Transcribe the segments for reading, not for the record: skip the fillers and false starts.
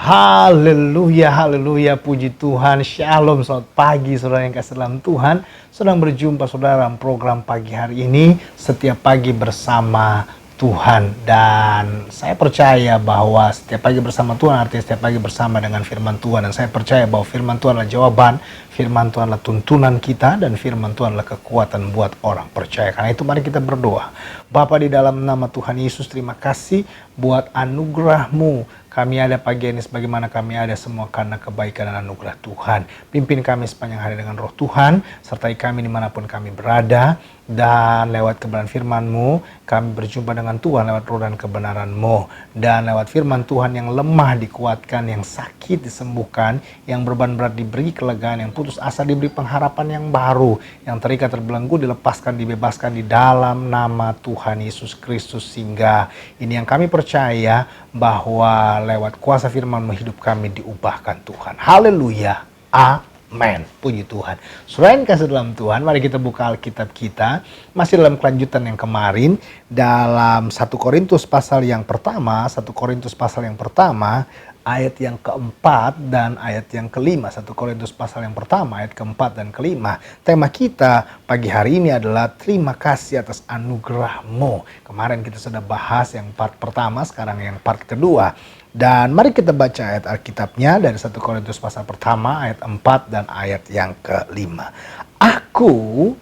Haleluya, haleluya, puji Tuhan. Shalom, selamat pagi saudara yang kasih dalam Tuhan. Sedang berjumpa saudara dalam program pagi hari ini, setiap pagi bersama Tuhan. Dan saya percaya bahwa setiap pagi bersama Tuhan artinya setiap pagi bersama dengan firman Tuhan. Dan saya percaya bahwa firman Tuhan adalah jawaban, firman Tuhan adalah tuntunan kita, dan firman Tuhan adalah kekuatan buat orang percaya. Karena itu mari kita berdoa. Bapa, di dalam nama Tuhan Yesus, terima kasih buat anugerah-Mu. Kami ada pagi ini sebagaimana kami ada semua karena kebaikan dan anugerah Tuhan. Pimpin kami sepanjang hari dengan roh Tuhan, sertai kami dimanapun kami berada. Dan lewat kebenaran firman-Mu, kami berjumpa dengan Tuhan lewat roh dan kebenaran-Mu. Dan lewat firman Tuhan, yang lemah dikuatkan, yang sakit disembuhkan, yang beban berat diberi kelegaan, yang putus asa diberi pengharapan yang baru, yang terikat terbelenggu dilepaskan, dibebaskan di dalam nama Tuhan Yesus Kristus. Sehingga ini yang kami percaya bahwa lewat kuasa firman-Mu hidup kami diubahkan Tuhan. Haleluya. Amen. Puji Tuhan. Saudara yang kasih dalam Tuhan, mari kita buka Alkitab kita. Masih dalam kelanjutan yang kemarin. Dalam 1 Korintus pasal yang pertama. 1 Korintus pasal yang pertama. Ayat yang keempat dan ayat yang kelima. 1 Korintus pasal yang pertama, ayat keempat dan kelima. Tema kita pagi hari ini adalah terima kasih atas anugerah-Mu. Kemarin kita sudah bahas yang part pertama, sekarang yang part kedua. Dan mari kita baca ayat Alkitabnya dari 1 Korintus pasal pertama, ayat 4 dan ayat yang kelima. Aku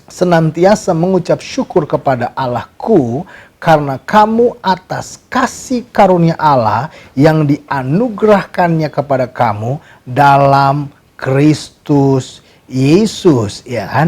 senantiasa mengucap syukur kepada Allahku karena kamu atas kasih karunia Allah yang dianugerahkannya kepada kamu dalam Kristus Yesus, ya kan?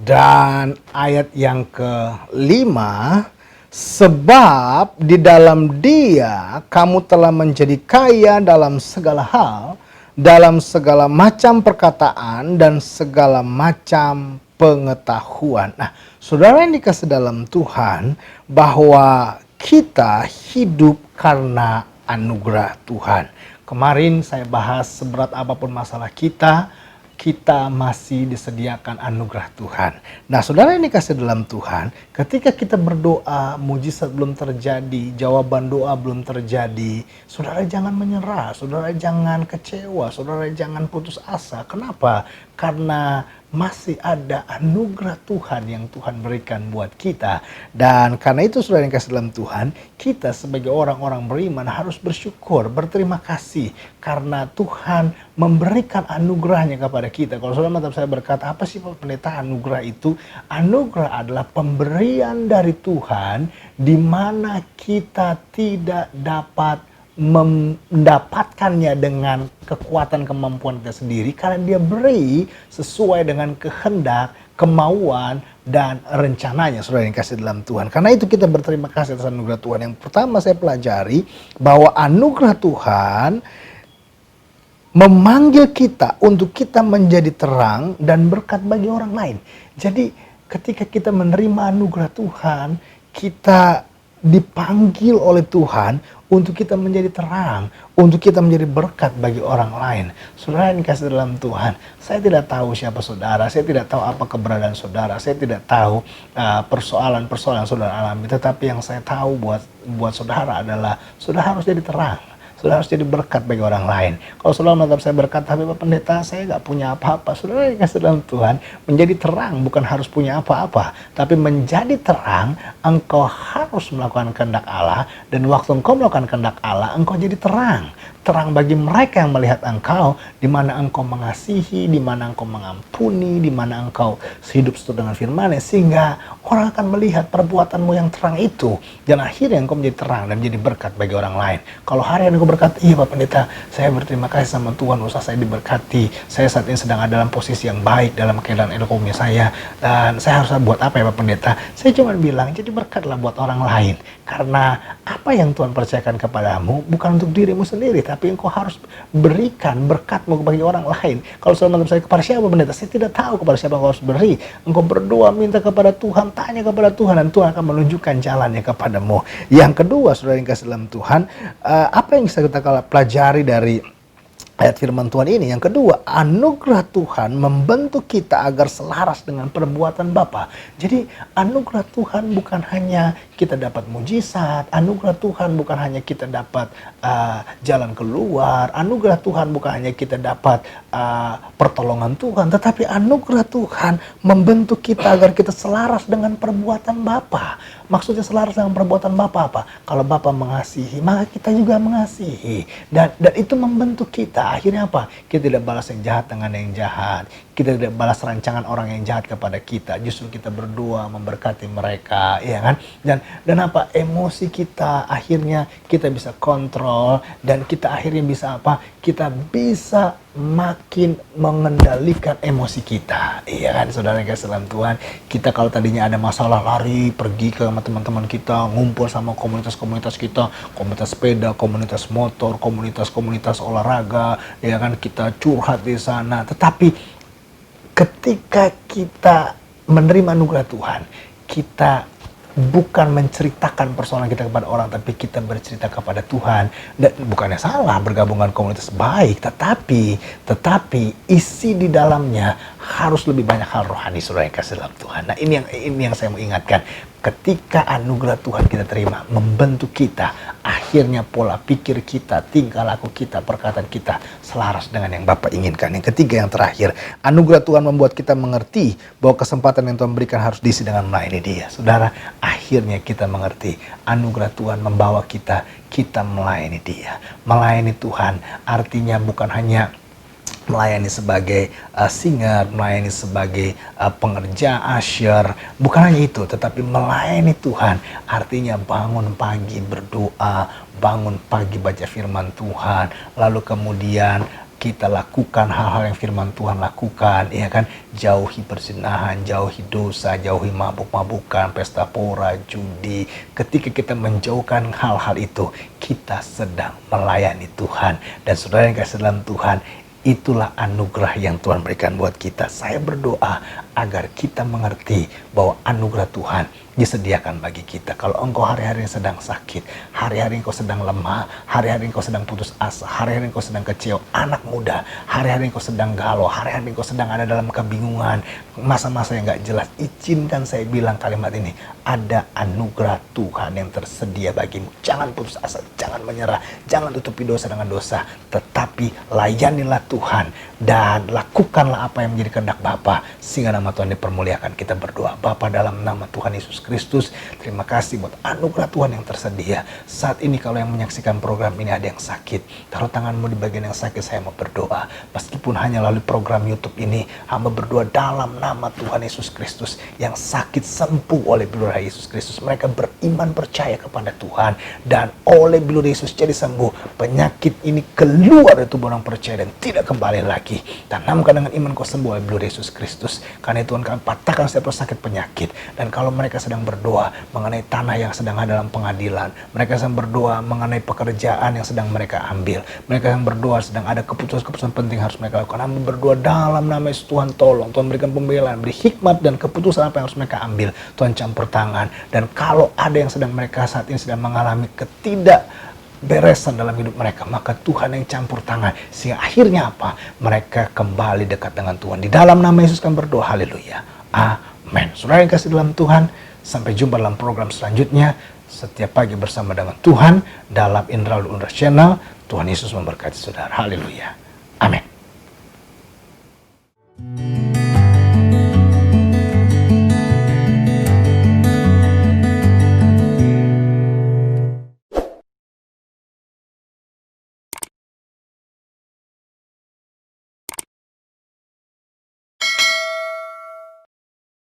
Dan ayat yang kelima, sebab di dalam Dia kamu telah menjadi kaya dalam segala hal, dalam segala macam perkataan dan segala macam pengetahuan. Nah, saudara yang dikasih dalam Tuhan, bahwa kita hidup karena anugerah Tuhan. Kemarin saya bahas seberat apapun masalah kita masih disediakan anugerah Tuhan. Nah, saudara yang dikasih dalam Tuhan, ketika kita berdoa, mujizat belum terjadi, jawaban doa belum terjadi, saudara jangan menyerah, saudara jangan kecewa, saudara jangan putus asa. Kenapa? Karena masih ada anugerah Tuhan yang Tuhan berikan buat kita. Dan karena itu saudara yang kasih dalam Tuhan, kita sebagai orang-orang beriman harus bersyukur, berterima kasih. Karena Tuhan memberikan anugerahnya kepada kita. Kalau saudara mantap saya berkata, apa sih Pak Pendeta anugerah itu? Anugerah adalah pemberian dari Tuhan di mana kita tidak dapat mendapatkannya dengan kekuatan kemampuan kita sendiri, karena Dia beri sesuai dengan kehendak, kemauan, dan rencananya, saudara yang kasih dalam Tuhan. Karena itu kita berterima kasih atas anugerah Tuhan. Yang pertama saya pelajari bahwa anugerah Tuhan memanggil kita untuk kita menjadi terang dan berkat bagi orang lain. Jadi ketika kita menerima anugerah Tuhan, kita dipanggil oleh Tuhan untuk kita menjadi terang, untuk kita menjadi berkat bagi orang lain. Saudara yang dikasih dalam Tuhan, saya tidak tahu siapa saudara, saya tidak tahu apa keberadaan saudara, saya tidak tahu persoalan-persoalan yang saudara alami, tetapi yang saya tahu buat saudara adalah saudara harus jadi terang. Saudara harus jadi berkat bagi orang lain. Kalau saudara menganggap saya berkat, tapi Pak Pendeta saya nggak punya apa-apa. Saudara yang kasih dalam Tuhan, menjadi terang bukan harus punya apa-apa. Tapi menjadi terang, engkau harus melakukan kehendak Allah. Dan waktu engkau melakukan kehendak Allah, engkau jadi terang. Terang bagi mereka yang melihat engkau, di mana engkau mengasihi, di mana engkau mengampuni, di mana engkau hidup sesuai dengan firman-Nya, sehingga orang akan melihat perbuatanmu yang terang itu. Dan akhirnya engkau menjadi terang dan menjadi berkat bagi orang lain. Kalau hari ini engkau berkata, iya Pak Pendeta, saya berterima kasih sama Tuhan, usaha saya diberkati. Saya saat ini sedang ada dalam posisi yang baik dalam keadaan ekonomi saya. Dan saya harus buat apa ya Pak Pendeta? Saya cuma bilang, jadi berkatlah buat orang lain. Karena apa yang Tuhan percayakan kepadamu bukan untuk dirimu sendiri, tapi engkau harus berikan berkatmu bagi orang lain. Kalau saudara menurut saya, kepada siapa Pendeta? Saya tidak tahu kepada siapa engkau harus beri. Engkau berdoa, minta kepada Tuhan, tanya kepada Tuhan, dan Tuhan akan menunjukkan jalannya kepadamu. Yang kedua, saudara yang kasih dalam Tuhan, apa yang bisa kita pelajari dari ayat firman Tuhan ini. Yang kedua, anugerah Tuhan membentuk kita agar selaras dengan perbuatan Bapa. Jadi anugerah Tuhan bukan hanya kita dapat mujizat, anugerah Tuhan bukan hanya kita dapat jalan keluar, anugerah Tuhan bukan hanya kita dapat pertolongan Tuhan, tetapi anugerah Tuhan membentuk kita agar kita selaras dengan perbuatan Bapa. Maksudnya selaras dengan perbuatan Bapa apa? Kalau Bapa mengasihi, maka kita juga mengasihi. Dan itu membentuk kita. Akhirnya apa? Kita tidak balas yang jahat dengan yang jahat. Kita tidak balas rancangan orang yang jahat kepada kita. Justru kita berdoa memberkati mereka, ya kan? Dan apa? Emosi kita akhirnya kita bisa kontrol, dan kita akhirnya bisa apa? Kita bisa makin mengendalikan emosi kita, iya kan, saudara yang kasih dalam Tuhan. Kita kalau tadinya ada masalah lari pergi ke teman-teman kita, ngumpul sama komunitas-komunitas kita, komunitas sepeda, komunitas motor, komunitas olahraga, ya kan, kita curhat di sana. Tetapi ketika kita menerima anugerah Tuhan, kita bukan menceritakan persoalan kita kepada orang, tapi kita bercerita kepada Tuhan. Dan bukannya salah bergabung dengan komunitas baik, tetapi isi di dalamnya harus lebih banyak hal rohani, saudara yang kasih dalam Tuhan. Nah, ini yang saya mau ingatkan. Ketika anugerah Tuhan kita terima, membentuk kita, akhirnya pola pikir kita, tingkah laku kita, perkataan kita selaras dengan yang Bapa inginkan. Yang ketiga, yang terakhir, anugerah Tuhan membuat kita mengerti bahwa kesempatan yang Tuhan berikan harus diisi dengan melayani Dia. Saudara, akhirnya kita mengerti anugerah Tuhan membawa kita melayani Dia. Melayani Tuhan artinya bukan hanya melayani sebagai singer, melayani sebagai pengerja usher, bukan hanya itu, tetapi melayani Tuhan artinya bangun pagi berdoa, bangun pagi baca firman Tuhan, lalu kemudian kita lakukan hal-hal yang firman Tuhan lakukan, ya kan? Jauhi perzinahan, jauhi dosa, jauhi mabuk-mabukan, pesta pora, judi. Ketika kita menjauhkan hal-hal itu, kita sedang melayani Tuhan. Dan saudara yang kasih dalam Tuhan, itulah anugerah yang Tuhan berikan buat kita. Saya berdoa agar kita mengerti bahwa anugerah Tuhan disediakan bagi kita. Kalau engkau hari-hari sedang sakit, hari-hari engkau sedang lemah, hari-hari engkau sedang putus asa, hari-hari engkau sedang kecewa, anak muda, hari-hari engkau sedang galau, hari-hari engkau sedang ada dalam kebingungan, masa-masa yang gak jelas, izinkan saya bilang kalimat ini, ada anugerah Tuhan yang tersedia bagimu. Jangan putus asa, jangan menyerah, jangan tutupi dosa dengan dosa, tetapi layanilah Tuhan dan lakukanlah apa yang menjadi kehendak Bapa, sehingga nama Tuhan dipermuliakan. Kita berdoa. Bapa, dalam nama Tuhan Yesus Kristus, terima kasih buat anugerah Tuhan yang tersedia. Saat ini kalau yang menyaksikan program ini ada yang sakit, taruh tanganmu di bagian yang sakit. Saya mau berdoa, meskipun hanya melalui program YouTube ini, hamba berdoa dalam nama Tuhan Yesus Kristus. Yang sakit sembuh oleh bilur Yesus Kristus. Mereka beriman percaya kepada Tuhan, dan oleh bilur Yesus jadi sembuh. Penyakit ini keluar dari tubuh orang percaya dan tidak kembali lagi. Tanamkan dengan iman kau sembuh oleh bilur Yesus Kristus. Karena Tuhan kami patahkan setiap sakit penyakit. Dan kalau mereka sedang berdoa mengenai tanah yang sedang ada dalam pengadilan, mereka sedang berdoa mengenai pekerjaan yang sedang mereka ambil, mereka sedang berdoa sedang ada keputusan-keputusan penting harus mereka lakukan, kami berdoa dalam nama Yesus. Tuhan tolong, Tuhan berikan pembelaan, beri hikmat dan keputusan apa yang harus mereka ambil. Tuhan campur tangan. Dan kalau ada yang sedang mereka saat ini sedang mengalami ketidakberesan dalam hidup mereka, maka Tuhan yang campur tangan, sehingga akhirnya apa? Mereka kembali dekat dengan Tuhan. Di dalam nama Yesus kami berdoa, haleluya, amin. Saudara yang kasih dalam Tuhan, sampai jumpa dalam program selanjutnya. Setiap pagi bersama dengan Tuhan dalam Indra Channel. Tuhan Yesus memberkati saudara. Haleluya.